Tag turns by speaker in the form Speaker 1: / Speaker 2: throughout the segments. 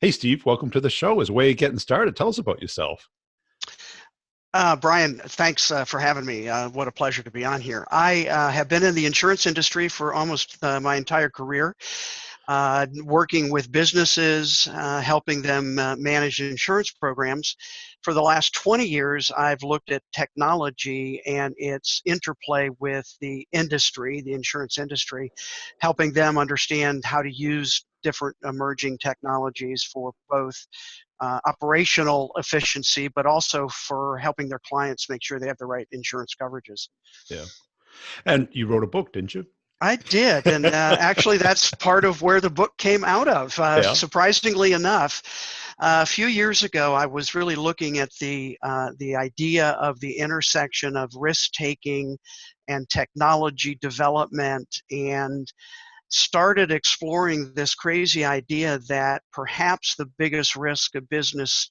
Speaker 1: Hey, Steve, welcome to the show. As a way of getting started, tell us about yourself.
Speaker 2: Brian, thanks for having me. What a pleasure to be on here. I have been in the insurance industry for almost my entire career, working with businesses, helping them manage insurance programs. For the last 20 years, I've looked at technology and its interplay with the industry, the insurance industry, helping them understand how to use different emerging technologies for both operational efficiency, but also for helping their clients make sure they have the right insurance coverages.
Speaker 1: Yeah. And you wrote a book, didn't you?
Speaker 2: I did, and actually that's part of where the book came out of.
Speaker 1: Yeah.
Speaker 2: Surprisingly enough, a few years ago, I was really looking at the idea of the intersection of risk-taking and technology development, and started exploring this crazy idea that perhaps the biggest risk a business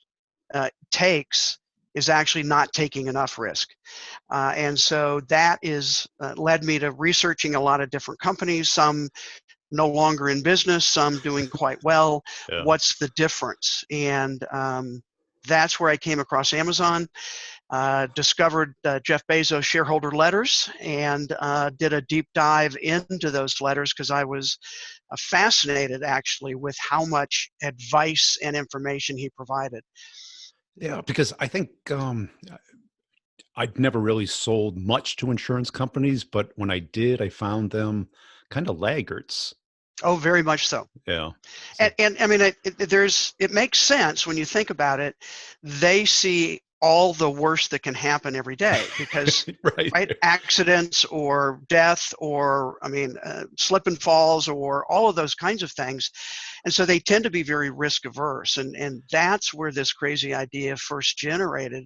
Speaker 2: takes is actually not taking enough risk. And so that is led me to researching a lot of different companies, some no longer in business, some doing quite well.
Speaker 1: Yeah.
Speaker 2: What's the difference? And that's where I came across Amazon, discovered Jeff Bezos' shareholder letters, and did a deep dive into those letters because I was fascinated actually with how much advice and information he provided.
Speaker 1: Yeah, because I think I'd never really sold much to insurance companies, but when I did, I found them kind of laggards.
Speaker 2: Oh, very much so.
Speaker 1: Yeah. So,
Speaker 2: And I mean, it makes sense when you think about it. They see all the worst that can happen every day because,
Speaker 1: right.
Speaker 2: right, accidents or death or, I mean, slip and falls or all of those kinds of things. And so they tend to be very risk averse. And that's where this crazy idea first generated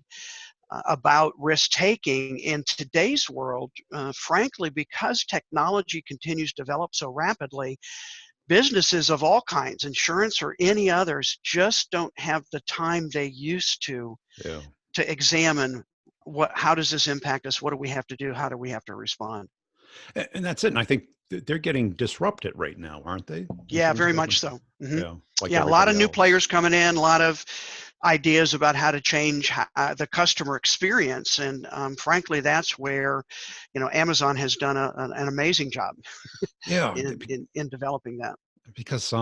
Speaker 2: about risk taking in today's world. Frankly, because technology continues to develop so rapidly, businesses of all kinds, insurance or any others, just don't have the time they used
Speaker 1: Yeah.
Speaker 2: to examine how does this impact us? What do we have to do? How do we have to respond?
Speaker 1: And that's it. And I think they're getting disrupted right now, aren't they?
Speaker 2: Yeah,
Speaker 1: Insurance
Speaker 2: very much
Speaker 1: companies.
Speaker 2: so.
Speaker 1: Yeah, like
Speaker 2: Yeah, a lot
Speaker 1: everybody
Speaker 2: of new
Speaker 1: else.
Speaker 2: players coming in, a lot of ideas about how to change the customer experience, and frankly, that's where, Amazon has done an amazing job
Speaker 1: Yeah,
Speaker 2: in developing that.
Speaker 1: because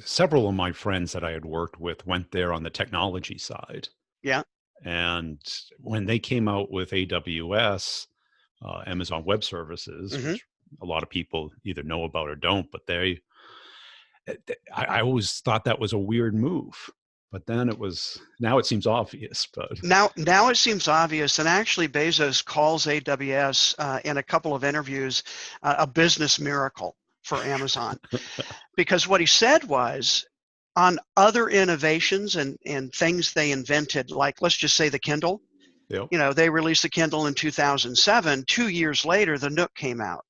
Speaker 1: several of my friends that I had worked with went there on the technology side.
Speaker 2: Yeah.
Speaker 1: And when they came out with AWS, Amazon Web Services,
Speaker 2: hmm
Speaker 1: which a lot of people either know about or don't, but I always thought that was a weird move. But then now it seems obvious. But
Speaker 2: Now it seems obvious, and actually Bezos calls AWS in a couple of interviews a business miracle for Amazon, because what he said was on other innovations and things they invented, like let's just say the Kindle.
Speaker 1: yeah,
Speaker 2: They released the Kindle in 2007. 2 years later, the Nook came out.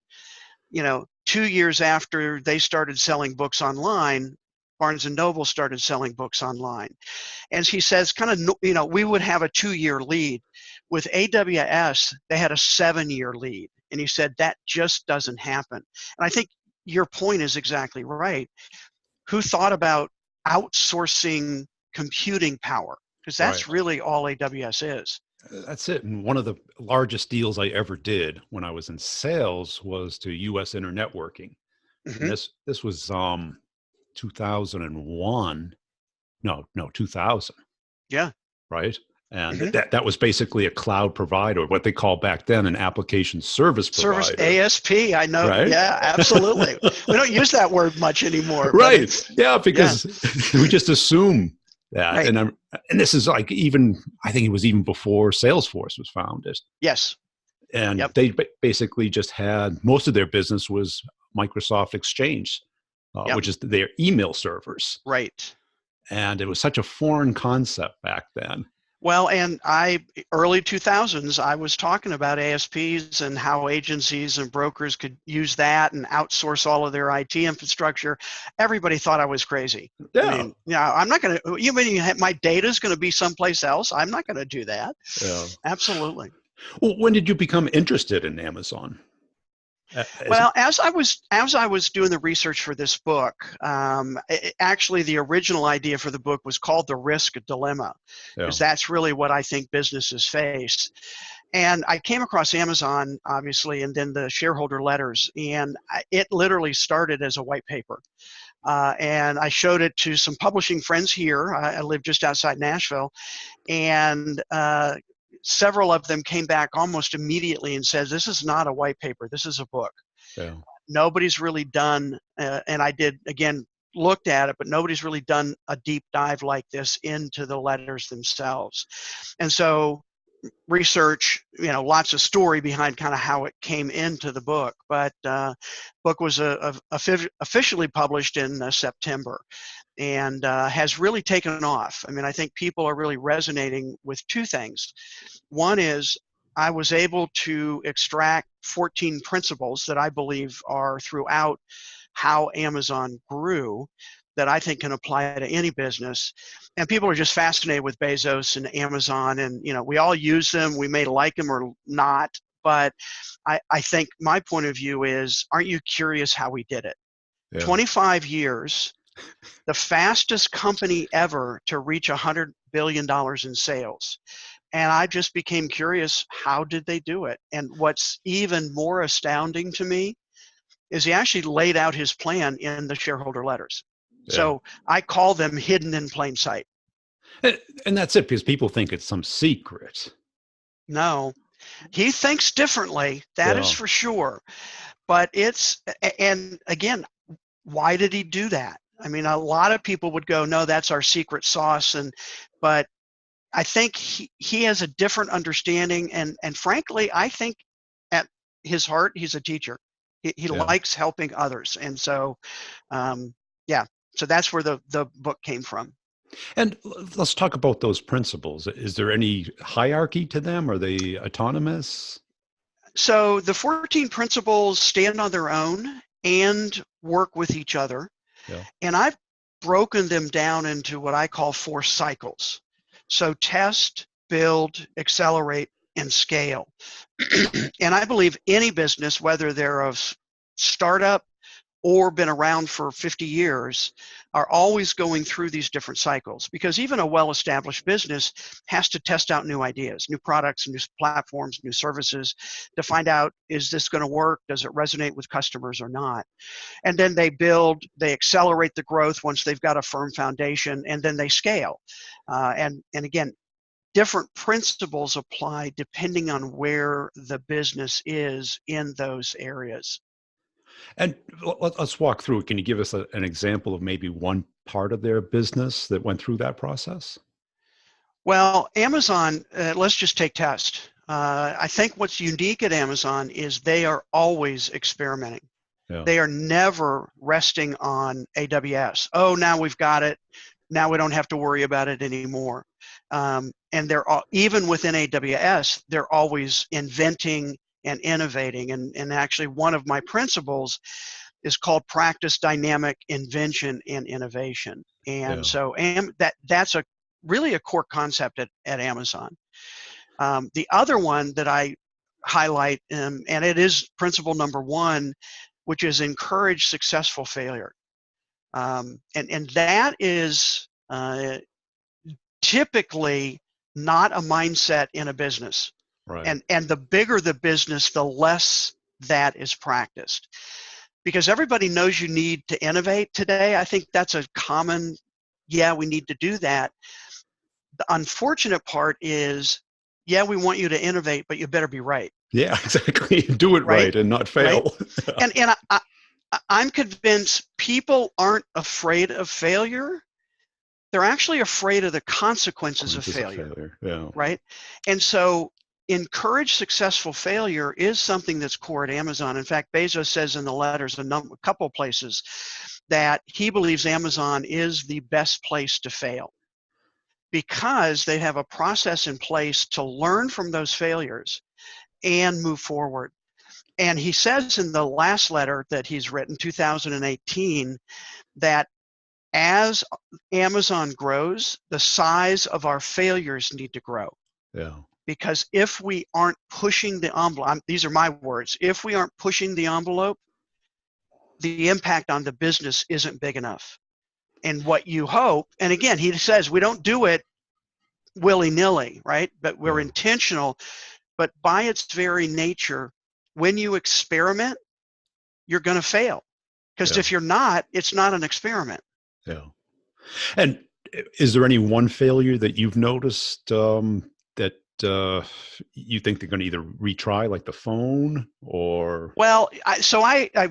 Speaker 2: 2 years after they started selling books online, Barnes and Noble started selling books online. And he says, we would have a 2-year lead. With AWS, they had a 7-year lead. And he said, that just doesn't happen. And I think your point is exactly right. Who thought about outsourcing computing power? Because
Speaker 1: right.
Speaker 2: that's really all AWS is.
Speaker 1: That's it. And one of the largest deals I ever did when I was in sales was to US Internetworking. And
Speaker 2: hmm
Speaker 1: this was 2001. No, 2000.
Speaker 2: Yeah.
Speaker 1: Right? And
Speaker 2: hmm
Speaker 1: that was basically a cloud provider, what they called back then an application service
Speaker 2: Service
Speaker 1: provider,
Speaker 2: ASP, I know.
Speaker 1: right?
Speaker 2: Yeah, absolutely. We don't use that word much anymore, but
Speaker 1: Right.
Speaker 2: it's,
Speaker 1: Yeah,
Speaker 2: yeah,
Speaker 1: because we just assume that.
Speaker 2: right.
Speaker 1: And this is like I think it was even before Salesforce was founded.
Speaker 2: Yes.
Speaker 1: And
Speaker 2: Yep.
Speaker 1: they basically just had most of their business was Microsoft Exchange,
Speaker 2: Yep.
Speaker 1: which is their email servers.
Speaker 2: Right.
Speaker 1: And it was such a foreign concept back then.
Speaker 2: Well, and early 2000s, I was talking about ASPs and how agencies and brokers could use that and outsource all of their IT infrastructure. Everybody thought I was crazy. I
Speaker 1: Yeah.
Speaker 2: mean, I'm not going to, you mean my data is going to be someplace else? I'm not going to do that.
Speaker 1: Yeah.
Speaker 2: Absolutely.
Speaker 1: Well, when did you become interested in Amazon? As,
Speaker 2: Well, as I was doing the research for this book, actually the original idea for the book was called The Risk Dilemma, because
Speaker 1: yeah,
Speaker 2: that's really what I think businesses face. And I came across Amazon, obviously, and then the shareholder letters, and it literally started as a white paper. And I showed it to some publishing friends here. I live just outside Nashville, and several of them came back almost immediately and said, "This is not a white paper. This is a book.
Speaker 1: yeah,
Speaker 2: Nobody's really done," and I did again looked at it, but nobody's really done a deep dive like this into the letters themselves. And so research, lots of story behind kind of how it came into the book. But book was officially published in September, and has really taken off. I mean, I think people are really resonating with two things. One is I was able to extract 14 principles that I believe are throughout how Amazon grew that I think can apply to any business. And people are just fascinated with Bezos and Amazon, and we all use them. We may like them or not, but I think my point of view is, aren't you curious how we did it?
Speaker 1: yeah.
Speaker 2: 25 years, the fastest company ever to reach $100 billion in sales. And I just became curious, how did they do it? And what's even more astounding to me is he actually laid out his plan in the shareholder letters.
Speaker 1: Yeah.
Speaker 2: So I call them hidden in plain sight.
Speaker 1: And that's it, because people think it's some secret.
Speaker 2: No, he thinks differently, that is
Speaker 1: Yeah.
Speaker 2: for sure. But and again, why did he do that? I mean, a lot of people would go, no, that's our secret sauce. But I think he has a different understanding. And frankly, I think at his heart, he's a teacher. He
Speaker 1: Yeah.
Speaker 2: likes helping others. And so, yeah, so that's where the book came from.
Speaker 1: And let's talk about those principles. Is there any hierarchy to them? Are they autonomous?
Speaker 2: So the 14 principles stand on their own and work with each other.
Speaker 1: Yeah.
Speaker 2: And I've broken them down into what I call 4 cycles. So test, build, accelerate, and scale. And I believe any business, whether they're a startup or been around for 50 years, are always going through these different cycles, because even a well-established business has to test out new ideas, new products, new platforms, new services to find out, is this going to work? Does it resonate with customers or not? And then they build, they accelerate the growth once they've got a firm foundation, and then they scale. And again, different principles apply depending on where the business is in those areas.
Speaker 1: And let's walk through it. Can you give us an example of maybe one part of their business that went through that process?
Speaker 2: Well, Amazon, let's just take test. I think what's unique at Amazon is they are always experimenting.
Speaker 1: Yeah.
Speaker 2: They are never resting on AWS. Oh, now we've got it. Now we don't have to worry about it anymore. And they're even within AWS, they're always inventing and innovating. And actually, one of my principles is called practice dynamic invention and innovation. And
Speaker 1: Yeah.
Speaker 2: so that's really a core concept at Amazon. The other one that I highlight, and it is principle number 1, which is encourage successful failure. And that is typically not a mindset in a business.
Speaker 1: Right.
Speaker 2: And the bigger the business, the less that is practiced. Because everybody knows you need to innovate today. I think that's a common, yeah, we need to do that. The unfortunate part is, yeah, we want you to innovate, but you better be right.
Speaker 1: Yeah, exactly. Do it
Speaker 2: Right?
Speaker 1: right and not
Speaker 2: Right?
Speaker 1: fail.
Speaker 2: And I'm convinced people aren't afraid of failure. They're actually afraid of the consequences of
Speaker 1: Consequences of
Speaker 2: failure,
Speaker 1: failure. Yeah.
Speaker 2: right? And so encourage successful failure is something that's core at Amazon. In fact, Bezos says in the letters a couple places that he believes Amazon is the best place to fail, because they have a process in place to learn from those failures and move forward. And he says in the last letter that he's written, 2018, that as Amazon grows, the size of our failures need to grow.
Speaker 1: Yeah.
Speaker 2: because if we aren't pushing the envelope, these are my words, if we aren't pushing the envelope, the impact on the business isn't big enough. And what you hope, and again, he says we don't do it willy-nilly, right? But we're
Speaker 1: Yeah.
Speaker 2: intentional. But by its very nature, when you experiment, you're going to fail. Because
Speaker 1: Yeah.
Speaker 2: if you're not, it's not an experiment.
Speaker 1: Yeah. And is there any one failure that you've noticed that you think they're going to either retry, like the phone, or?
Speaker 2: Well, I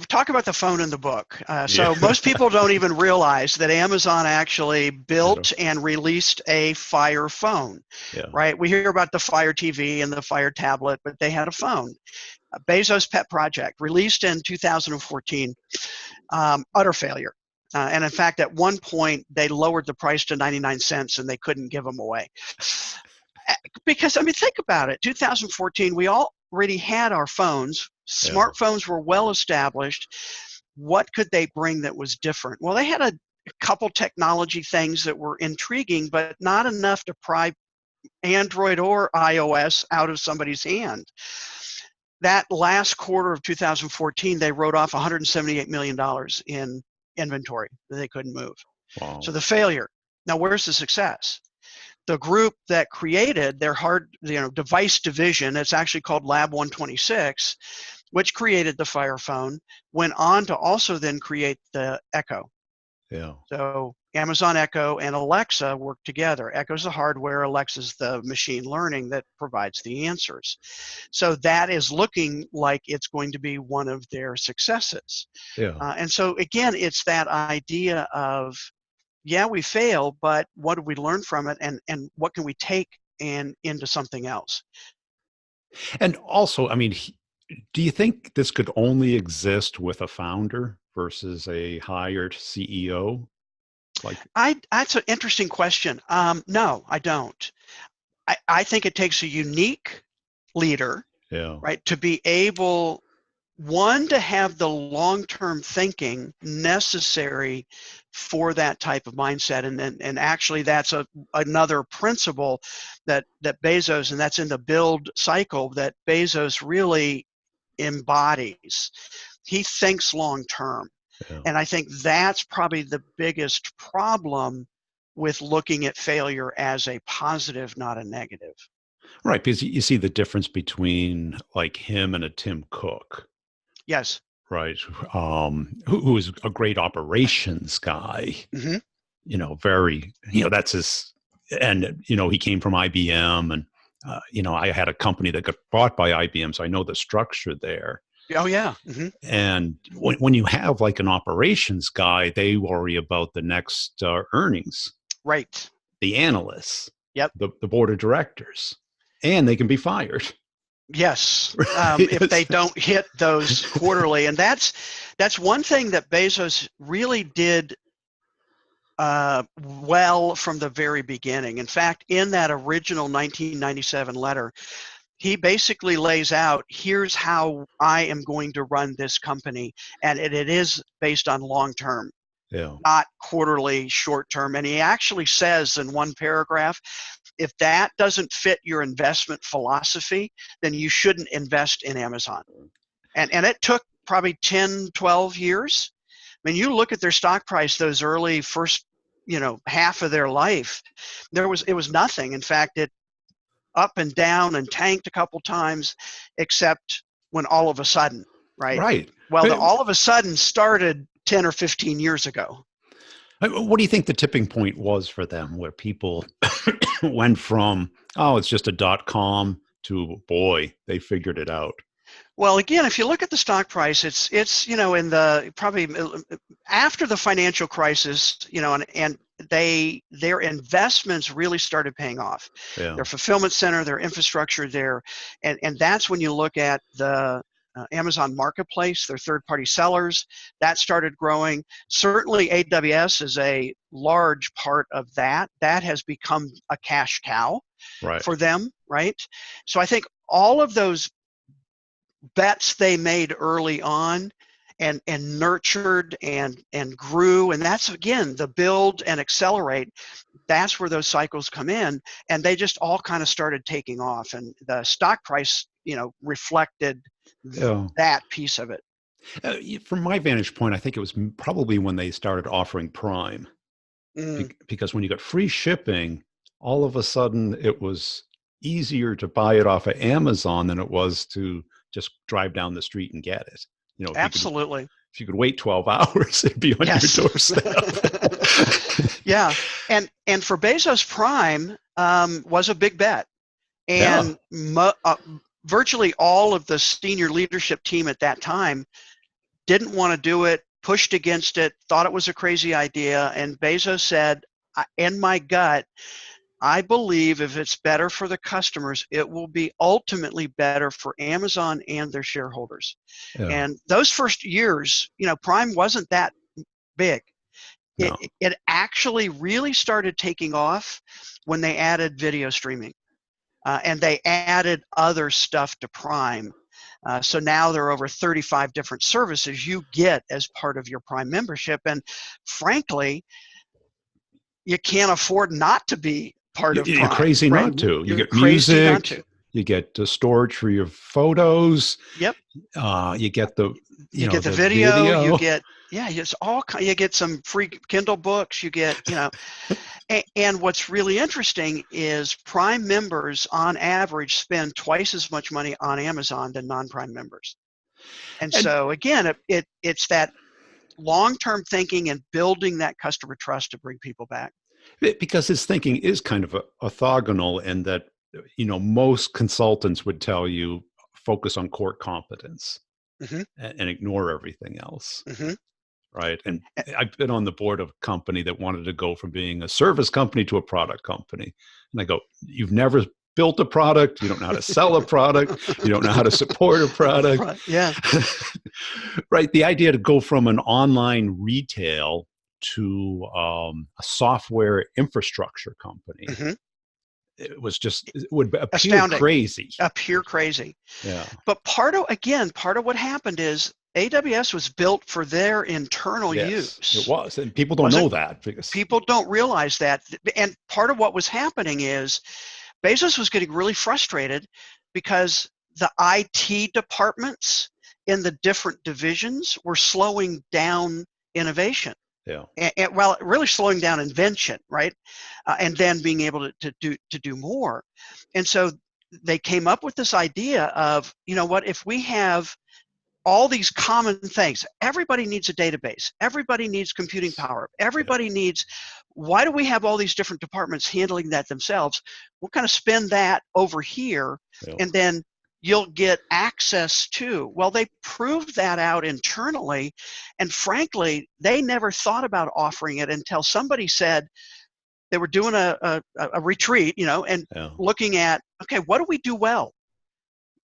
Speaker 2: talk about the phone in the book.
Speaker 1: Yeah.
Speaker 2: So most people don't even realize that Amazon actually
Speaker 1: Yeah.
Speaker 2: built and released a Fire phone,
Speaker 1: Yeah.
Speaker 2: right? We hear about the Fire TV and the Fire tablet, but they had a phone. Bezos' pet project, released in 2014, utter failure. And in fact, at one point, they lowered the price to 99 cents and they couldn't give them away. Because, I mean, think about it. 2014, we already had our phones.
Speaker 1: Yeah.
Speaker 2: Smartphones were well established. What could they bring that was different? Well, they had a couple technology things that were intriguing, but not enough to pry Android or iOS out of somebody's hand. That last quarter of 2014, they wrote off $178 million in inventory that they couldn't move.
Speaker 1: Wow.
Speaker 2: So the failure. Now, where's the success? The group that created their device division, it's actually called Lab 126, which created the Fire phone, went on to also then create the Echo.
Speaker 1: Yeah.
Speaker 2: So Amazon Echo and Alexa work together. Echo's the hardware, Alexa's the machine learning that provides the answers. So that is looking like it's going to be one of their successes.
Speaker 1: Yeah.
Speaker 2: And so again, it's that idea of, yeah, we fail, but what do we learn from it, and what can we take and into something else?
Speaker 1: And also, I mean, do you think this could only exist with a founder versus a hired CEO? Like,
Speaker 2: That's an interesting question. No, I don't. I think it takes a unique leader,
Speaker 1: yeah.
Speaker 2: right, to be able, one, to have the long-term thinking necessary for that type of mindset, and actually that's another principle that Bezos, and that's in the build cycle, that Bezos really embodies. He thinks long-term,
Speaker 1: Yeah.
Speaker 2: and I think that's probably the biggest problem with looking at failure as a positive, not a negative.
Speaker 1: Right, because you see the difference between like him and a Tim Cook,
Speaker 2: Yes.
Speaker 1: right? Who is a great operations guy,
Speaker 2: Hmm.
Speaker 1: very, that's his, and, he came from IBM, and, I had a company that got bought by IBM, so I know the structure there.
Speaker 2: Oh yeah. Hmm.
Speaker 1: And when you have like an operations guy, they worry about the next earnings,
Speaker 2: Right.
Speaker 1: the analysts,
Speaker 2: Yep.
Speaker 1: the board of directors, and they can be fired.
Speaker 2: Yes, if they
Speaker 1: Right?
Speaker 2: don't hit those quarterly, and that's one thing that Bezos really did well from the very beginning. In fact, in that original 1997 letter, he basically lays out, here's how I am going to run this company, and it is based on long term,
Speaker 1: Yeah.
Speaker 2: not quarterly, short term. And he actually says in one paragraph, if that doesn't fit your investment philosophy, then you shouldn't invest in Amazon. And it took probably 10, 12 years. I mean, you look at their stock price, those early first, half of their life, it was nothing. In fact, it up and down and tanked a couple times, except when all of a sudden, right?
Speaker 1: Right.
Speaker 2: Well, the
Speaker 1: Hey,
Speaker 2: all of a sudden started 10 or 15 years ago.
Speaker 1: what do you think the tipping point was for them, where people went from, oh, it's just a .com to, boy, they figured it out?
Speaker 2: Well, again, if you look at the stock price, it's in the probably after the financial crisis, and their investments really started paying off.
Speaker 1: Yeah.
Speaker 2: Their fulfillment center, their infrastructure there, and that's when you look at the Amazon Marketplace, their third-party sellers, that started growing. Certainly, AWS is a large part of that. That has become a cash cow
Speaker 1: Right.
Speaker 2: for them, right? So I think all of those bets they made early on and nurtured and grew, and that's again the build and accelerate, that's where those cycles come in, and they just all kind of started taking off, and the stock price, reflected
Speaker 1: Yeah.
Speaker 2: that piece of it.
Speaker 1: From my vantage point, I think it was probably when they started offering Prime.
Speaker 2: Mm,
Speaker 1: Because when you got free shipping, all of a sudden it was easier to buy it off of Amazon than it was to just drive down the street and get it.
Speaker 2: absolutely.
Speaker 1: If you could wait 12 hours, it'd be on your
Speaker 2: Yes.
Speaker 1: doorstep.
Speaker 2: Yeah, and for Bezos, Prime was a big bet,
Speaker 1: Yeah.
Speaker 2: and virtually all of the senior leadership team at that time didn't want to do it, pushed against it, thought it was a crazy idea, and Bezos said, in my gut, I believe if it's better for the customers, it will be ultimately better for Amazon and their shareholders.
Speaker 1: Yeah.
Speaker 2: And those first years, Prime wasn't that big. It,
Speaker 1: No.
Speaker 2: it actually really started taking off when they added video streaming, and they added other stuff to Prime. So now there are over 35 different services you get as part of your Prime membership. And frankly, you can't afford not to be part of
Speaker 1: You're
Speaker 2: Prime,
Speaker 1: crazy
Speaker 2: right?
Speaker 1: not to. You
Speaker 2: You're
Speaker 1: get
Speaker 2: crazy not to.
Speaker 1: music, you get storage for your photos,
Speaker 2: Yep.
Speaker 1: you get the,
Speaker 2: You get the
Speaker 1: the
Speaker 2: video, you
Speaker 1: video.
Speaker 2: get, yeah, it's all, you get some free Kindle books, you get, and what's really interesting is Prime members on average spend twice as much money on Amazon than non-Prime members. And
Speaker 1: And
Speaker 2: so again, it's that long-term thinking and building that customer trust to bring people back.
Speaker 1: because his thinking is kind of orthogonal in that, most consultants would tell you focus on core competence
Speaker 2: Hmm.
Speaker 1: and ignore everything else.
Speaker 2: Hmm.
Speaker 1: Right. And I've been on the board of a company that wanted to go from being a service company to a product company. And I go, you've never built a product. You don't know how to sell a product. You don't know how to support a product.
Speaker 2: Right. Yeah.
Speaker 1: Right. The idea to go from an online retail to a software infrastructure company,
Speaker 2: Hmm.
Speaker 1: it would appear
Speaker 2: Astounding.
Speaker 1: crazy.
Speaker 2: Appear crazy.
Speaker 1: Yeah.
Speaker 2: But part of what happened is AWS was built for their internal
Speaker 1: Yes, it
Speaker 2: use.
Speaker 1: was. And people don't
Speaker 2: Wasn't
Speaker 1: know that because,
Speaker 2: People don't realize that. And part of what was happening is Bezos was getting really frustrated because the IT departments in the different divisions were slowing down innovation.
Speaker 1: yeah.
Speaker 2: Well, really slowing down invention, right? And then being able to do more. And so they came up with this idea of, what, if we have all these common things, everybody needs a database, everybody needs computing power,
Speaker 1: Yeah.
Speaker 2: everybody needs, why do we have all these different departments handling that themselves? We'll kind of spin that over here,
Speaker 1: Yeah.
Speaker 2: and then you'll get access to. Well, they proved that out internally, and frankly, they never thought about offering it until somebody said, they were doing a retreat, and
Speaker 1: Yeah.
Speaker 2: looking at, okay, what do we do well?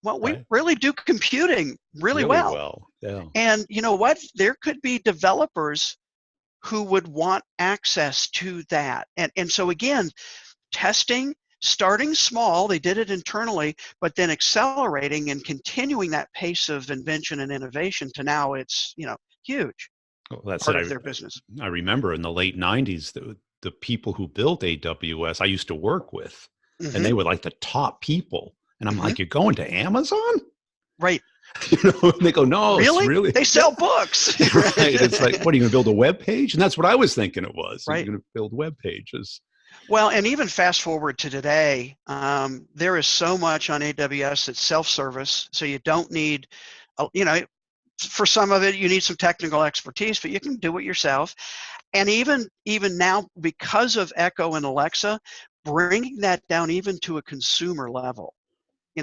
Speaker 2: Well, we
Speaker 1: Right.
Speaker 2: really do computing really
Speaker 1: Really
Speaker 2: well.
Speaker 1: well. Yeah.
Speaker 2: And you know what? There could be developers who would want access to that. And so again, testing, starting small, they did it internally, but then accelerating and continuing that pace of invention and innovation to now it's, huge
Speaker 1: Well, that's it.
Speaker 2: part of their business.
Speaker 1: I remember in the late 90s, the people who built AWS, I used to work with, and
Speaker 2: Hmm.
Speaker 1: they were like the top people. And I'm
Speaker 2: Hmm.
Speaker 1: like, you're going to Amazon?
Speaker 2: Right.
Speaker 1: And they go, no, it's
Speaker 2: Really?
Speaker 1: really,
Speaker 2: They
Speaker 1: yeah,
Speaker 2: sell books.
Speaker 1: right. It's like, what are you going to build a web page? And that's what I was thinking it was. You're
Speaker 2: Right.
Speaker 1: going to build web pages.
Speaker 2: Well, and even fast forward to today, there is so much on AWS that's self-service, so you don't need, for some of it you need some technical expertise, but you can do it yourself. And even now, because of Echo and Alexa, bringing that down even to a consumer level.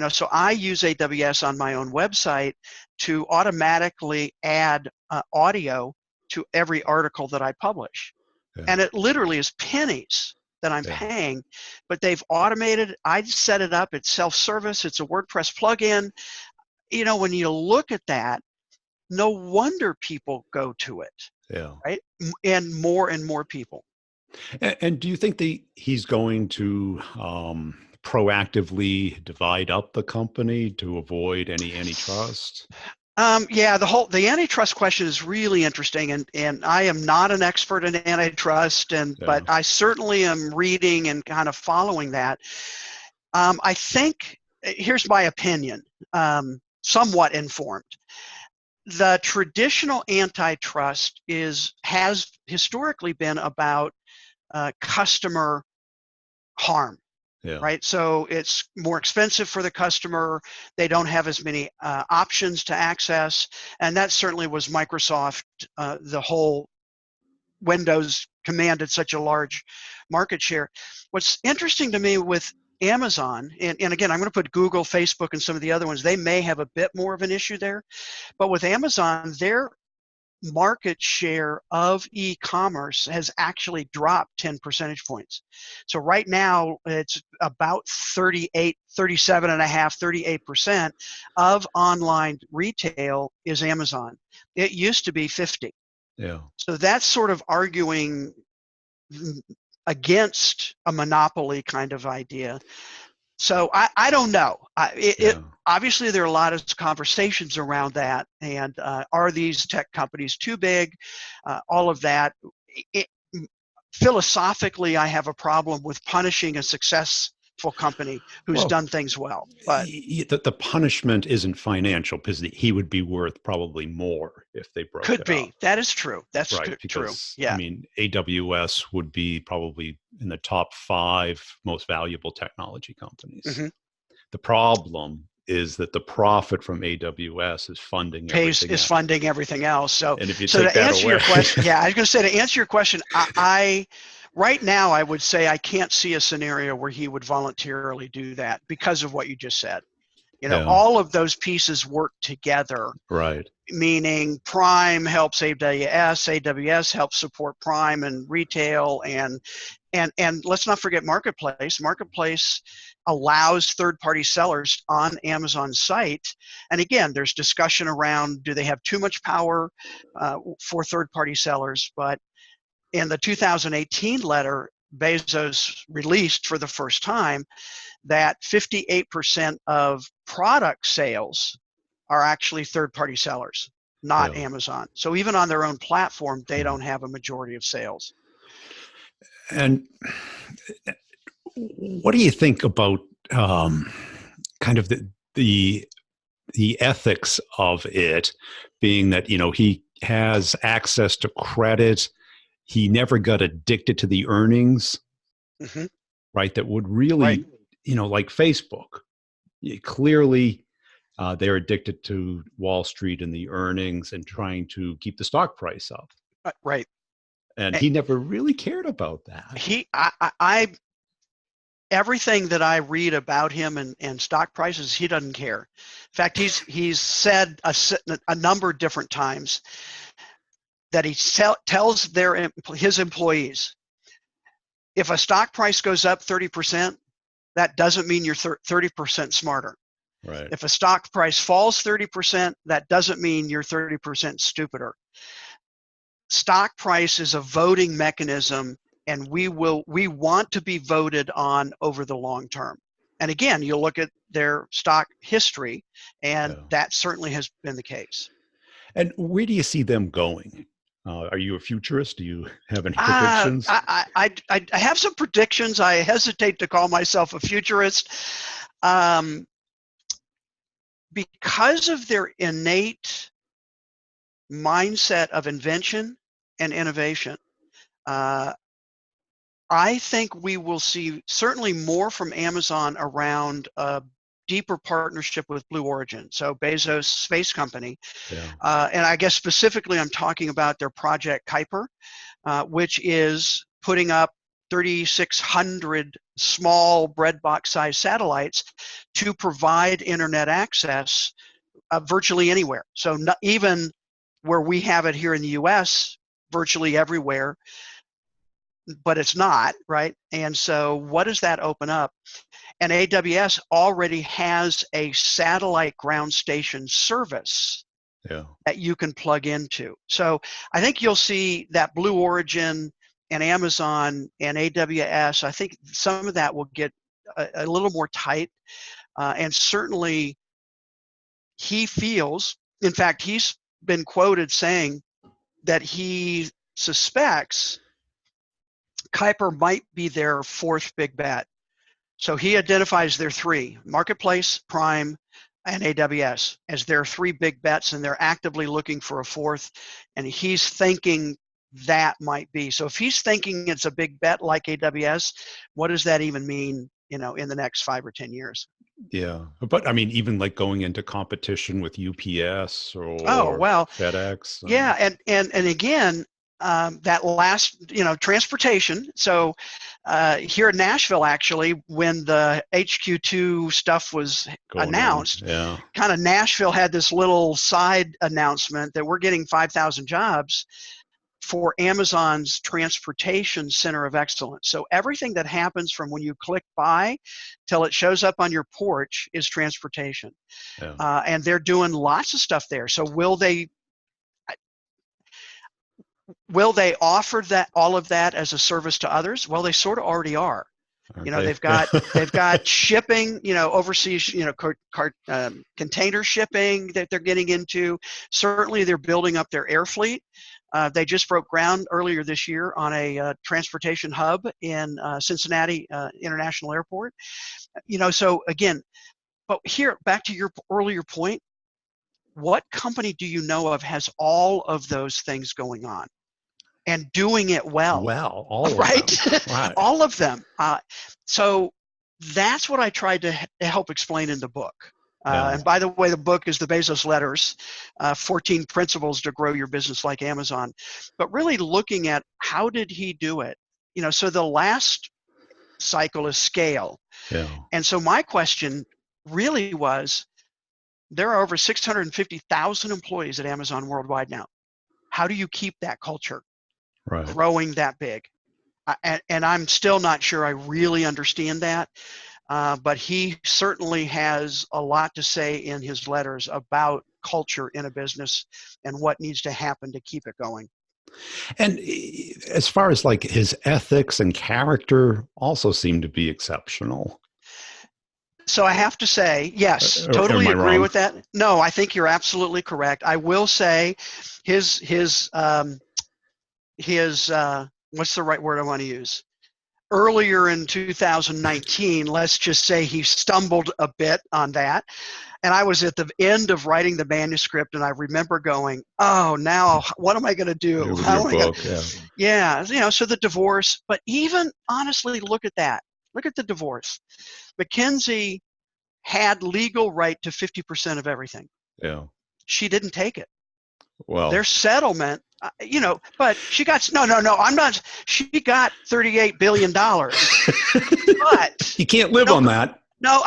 Speaker 2: So I use AWS on my own website to automatically add audio to every article that I publish.
Speaker 1: Yeah.
Speaker 2: And it literally is pennies that I'm
Speaker 1: Yeah.
Speaker 2: paying, but they've automated. I set it up. It's self-service. It's a WordPress plugin. When you look at that, no wonder people go to it,
Speaker 1: Yeah.
Speaker 2: right? And more people.
Speaker 1: And do you think he's going to proactively divide up the company to avoid any antitrust?
Speaker 2: Yeah, the antitrust question is really interesting, and I am not an expert in antitrust, but
Speaker 1: Yeah.
Speaker 2: I certainly am reading and kind of following that. I think here's my opinion, somewhat informed. The traditional antitrust has historically been about customer harm.
Speaker 1: Yeah.
Speaker 2: Right? So it's more expensive for the customer. They don't have as many options to access. And that certainly was Microsoft. The whole Windows commanded such a large market share. What's interesting to me with Amazon, and again, I'm going to put Google, Facebook, and some of the other ones, they may have a bit more of an issue there. But with Amazon, their market share of e-commerce has actually dropped 10 percentage points. So right now it's about 38, 37 and a half, 38% of online retail is Amazon. It used to be 50.
Speaker 1: Yeah.
Speaker 2: So that's sort of arguing against a monopoly kind of idea. So I don't know.
Speaker 1: Yeah.
Speaker 2: Obviously there are a lot of conversations around that, and are these tech companies too big? All of that. It, Philosophically, I have a problem with punishing a successful company who's
Speaker 1: Well,
Speaker 2: done things well. But
Speaker 1: the punishment isn't financial because he would be worth probably more if they broke
Speaker 2: could
Speaker 1: it up.
Speaker 2: be. That is true. That's
Speaker 1: Right.
Speaker 2: true.
Speaker 1: Because, I
Speaker 2: Yeah.
Speaker 1: mean, AWS would be probably in the top 5 most valuable technology companies.
Speaker 2: hmm
Speaker 1: The problem is that the profit from AWS is funding
Speaker 2: Pays
Speaker 1: everything
Speaker 2: is
Speaker 1: else.
Speaker 2: funding everything else. So,
Speaker 1: And if you
Speaker 2: so
Speaker 1: take
Speaker 2: to
Speaker 1: that
Speaker 2: answer your
Speaker 1: away,
Speaker 2: question, yeah, I was going to say to answer your question, I right now I would say I can't see a scenario where he would voluntarily do that because of what you just said.
Speaker 1: yeah,
Speaker 2: All of those pieces work together,
Speaker 1: right.
Speaker 2: meaning Prime helps AWS helps support Prime and retail, and let's not forget Marketplace. Marketplace allows third-party sellers on Amazon's site. And again, there's discussion around, do they have too much power for third-party sellers? But in the 2018 letter, Bezos released for the first time that 58% of product sales are actually third-party sellers, not
Speaker 1: Yeah.
Speaker 2: Amazon. So even on their own platform, they don't have a majority of sales.
Speaker 1: And what do you think about kind of the the ethics of it, being that he has access to credit, he never got addicted to the earnings,
Speaker 2: hmm
Speaker 1: right? That would
Speaker 2: Right.
Speaker 1: really, like Facebook, clearly they're addicted to Wall Street and the earnings and trying to keep the stock price up.
Speaker 2: Right.
Speaker 1: And he never really cared about that.
Speaker 2: I everything that I read about him and stock prices, he doesn't care. In fact, he's said a number of different times that he tells his employees, if a stock price goes up 30%, that doesn't mean you're 30% smarter.
Speaker 1: Right.
Speaker 2: If a stock price falls 30%, that doesn't mean you're 30% stupider. Stock price is a voting mechanism, and we want to be voted on over the long term. And again, you look at their stock history, and
Speaker 1: Yeah.
Speaker 2: that certainly has been the case.
Speaker 1: And where do you see them going? Are you a futurist? Do you have any
Speaker 2: Uh,
Speaker 1: predictions?
Speaker 2: I have some predictions. I hesitate to call myself a futurist. Um, because of their innate mindset of invention and innovation, uh, I think we will see certainly more from Amazon around a deeper partnership with Blue Origin, so Bezos Space Company.
Speaker 1: Yeah.
Speaker 2: And I guess specifically I'm talking about their Project Kuiper, which is putting up 3,600 small breadbox sized satellites to provide internet access virtually anywhere. So not even where we have it here in the US, virtually everywhere, but it's not, right? And so what does that open up? And AWS already has a satellite ground station service
Speaker 1: Yeah.
Speaker 2: that you can plug into. So I think you'll see that Blue Origin and Amazon and AWS, I think some of that will get a little more tight. And certainly he feels, In fact, he's been quoted saying that he suspects Kuiper might be their fourth big bet. So he identifies their three: Marketplace, Prime, and AWS as their three big bets, and they're actively looking for a fourth, and he's thinking that might be. So if he's thinking it's a big bet like AWS, what does that even mean, in the next 5 or 10 years?
Speaker 1: Yeah. But I mean, even like going into competition with UPS
Speaker 2: Oh,
Speaker 1: or
Speaker 2: well,
Speaker 1: FedEx.
Speaker 2: yeah, and again, that last, transportation. So here in Nashville, actually, when the HQ2 stuff was
Speaker 1: Going on.
Speaker 2: announced,
Speaker 1: Yeah.
Speaker 2: kind of Nashville had this little side announcement that we're getting 5,000 jobs for Amazon's transportation center of excellence. So everything that happens from when you click buy till it shows up on your porch is transportation.
Speaker 1: Yeah.
Speaker 2: And they're doing lots of stuff there. So will they offer that, all of that, as a service to others? Well, they sort of already are.
Speaker 1: Aren't they?
Speaker 2: They've got shipping, overseas, container shipping that they're getting into. Certainly, they're building up their air fleet. They just broke ground earlier this year on a transportation hub in Cincinnati International Airport. So again, but here, back to your earlier point, what company do you know of has all of those things going on and doing it well?
Speaker 1: Well, all of
Speaker 2: Right?
Speaker 1: them. Right.
Speaker 2: All of them. So that's what I tried to help explain in the book.
Speaker 1: Yeah.
Speaker 2: And by the way, the book is the Bezos Letters, 14 Principles to Grow Your Business Like Amazon. But really looking at how did he do it? So the last cycle is scale.
Speaker 1: Yeah.
Speaker 2: And so my question really was, there are over 650,000 employees at Amazon worldwide now. How do you keep that culture
Speaker 1: Right.
Speaker 2: growing that big? And I'm still not sure I really understand that, but he certainly has a lot to say in his letters about culture in a business and what needs to happen to keep it going.
Speaker 1: And as far as like his ethics and character also seem to be exceptional.
Speaker 2: So I have to say, yes,
Speaker 1: Or
Speaker 2: totally
Speaker 1: am I
Speaker 2: agree
Speaker 1: wrong?
Speaker 2: with that. No, I think you're absolutely correct. I will say his what's the right word I want to use? Earlier in 2019, let's just say he stumbled a bit on that. And I was at the end of writing the manuscript, and I remember going, oh, now what am I going to do?
Speaker 1: With
Speaker 2: How
Speaker 1: your
Speaker 2: am I going
Speaker 1: book,
Speaker 2: to,
Speaker 1: yeah.
Speaker 2: yeah, so the divorce, but even honestly, look at that. Look at the divorce. Mackenzie had legal right to 50% of everything.
Speaker 1: Yeah.
Speaker 2: She didn't take it.
Speaker 1: Well,
Speaker 2: Their settlement, but she got, no, I'm not, she got $38 billion. But
Speaker 1: you can't live on that.
Speaker 2: No,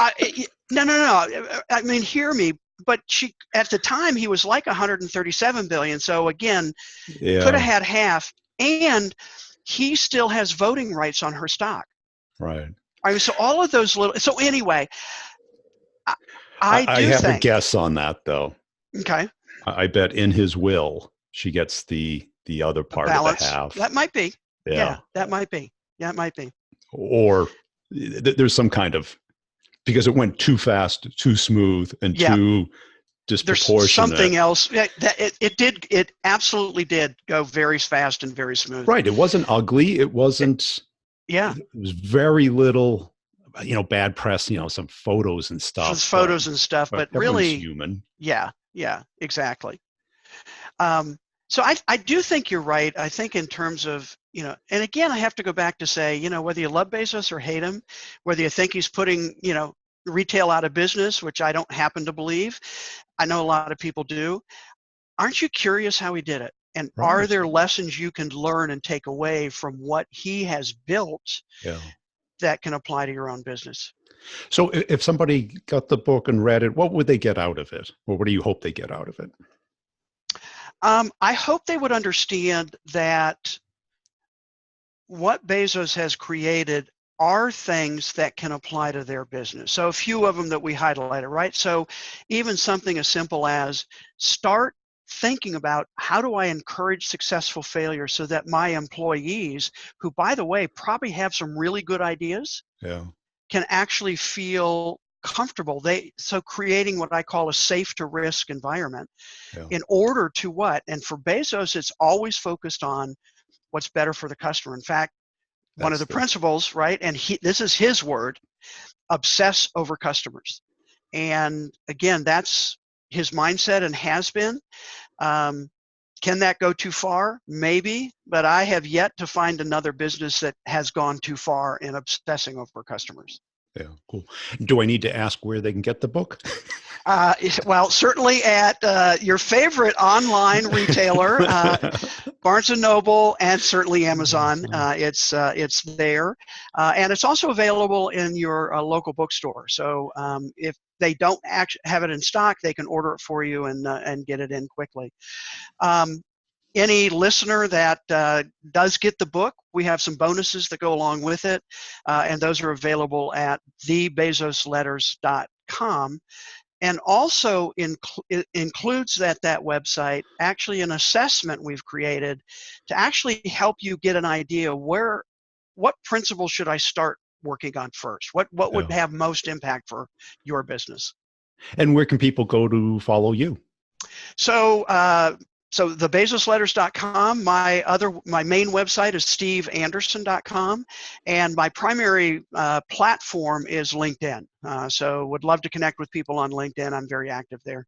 Speaker 2: no. I mean, hear me. But she, at the time, he was like 137 billion. So again,
Speaker 1: Yeah.
Speaker 2: could have had half, and he still has voting rights on her stock.
Speaker 1: Right.
Speaker 2: I mean, so all of those little. So anyway, I
Speaker 1: I
Speaker 2: do
Speaker 1: have
Speaker 2: think.
Speaker 1: a guess on that, though.
Speaker 2: Okay.
Speaker 1: I bet in his will she gets the other part
Speaker 2: Balance.
Speaker 1: of the half.
Speaker 2: That might be.
Speaker 1: Yeah.
Speaker 2: That might be. Yeah, it might be.
Speaker 1: Or there's some kind of, because it went too fast, too smooth, and too disproportionate.
Speaker 2: There's something else. It absolutely did go very fast and very smooth.
Speaker 1: Right. It wasn't ugly. It wasn't.
Speaker 2: Yeah.
Speaker 1: It was very little, bad press. Some photos and stuff.
Speaker 2: Just photos and stuff, but really
Speaker 1: human.
Speaker 2: Yeah. Exactly. So I do think you're right. I think in terms of, and again, I have to go back to say, whether you love Bezos or hate him, whether you think he's putting, retail out of business, which I don't happen to believe. I know a lot of people do. Aren't you curious how he did it? And are there lessons you can learn and take away from what he has built that can apply to your own business?
Speaker 1: So if somebody got the book and read it, what would they get out of it? Or what do you hope they get out of it?
Speaker 2: I hope they would understand that what Bezos has created are things that can apply to their business. So a few of them that we highlighted, right? So even something as simple as start thinking about, how do I encourage successful failure so that my employees, who by the way probably have some really good ideas, can actually feel comfortable. So creating what I call a safe to risk environment
Speaker 1: Yeah.
Speaker 2: in order to what? And for Bezos, it's always focused on what's better for the customer. In fact, one of
Speaker 1: That's
Speaker 2: the
Speaker 1: the,
Speaker 2: principles, right? And this is his word, obsess over customers. And again, that's his mindset and has been. Can that go too far? Maybe, but I have yet to find another business that has gone too far in obsessing over customers.
Speaker 1: yeah, cool. Do I need to ask where they can get the book?
Speaker 2: Well, certainly at your favorite online retailer, Barnes and Noble, and certainly Amazon. It's there, and it's also available in your local bookstore. So if they don't actually have it in stock, they can order it for you and get it in quickly. Any listener that does get the book, we have some bonuses that go along with it, and those are available at thebezosletters.com. And also includes that website actually an assessment we've created to actually help you get an idea what principles should I start working on first? What would
Speaker 1: Yeah.
Speaker 2: have most impact for your business?
Speaker 1: And where can people go to follow you?
Speaker 2: So thebezosletters.com. My main website is steveanderson.com, and my primary platform is LinkedIn. So would love to connect with people on LinkedIn. I'm very active there.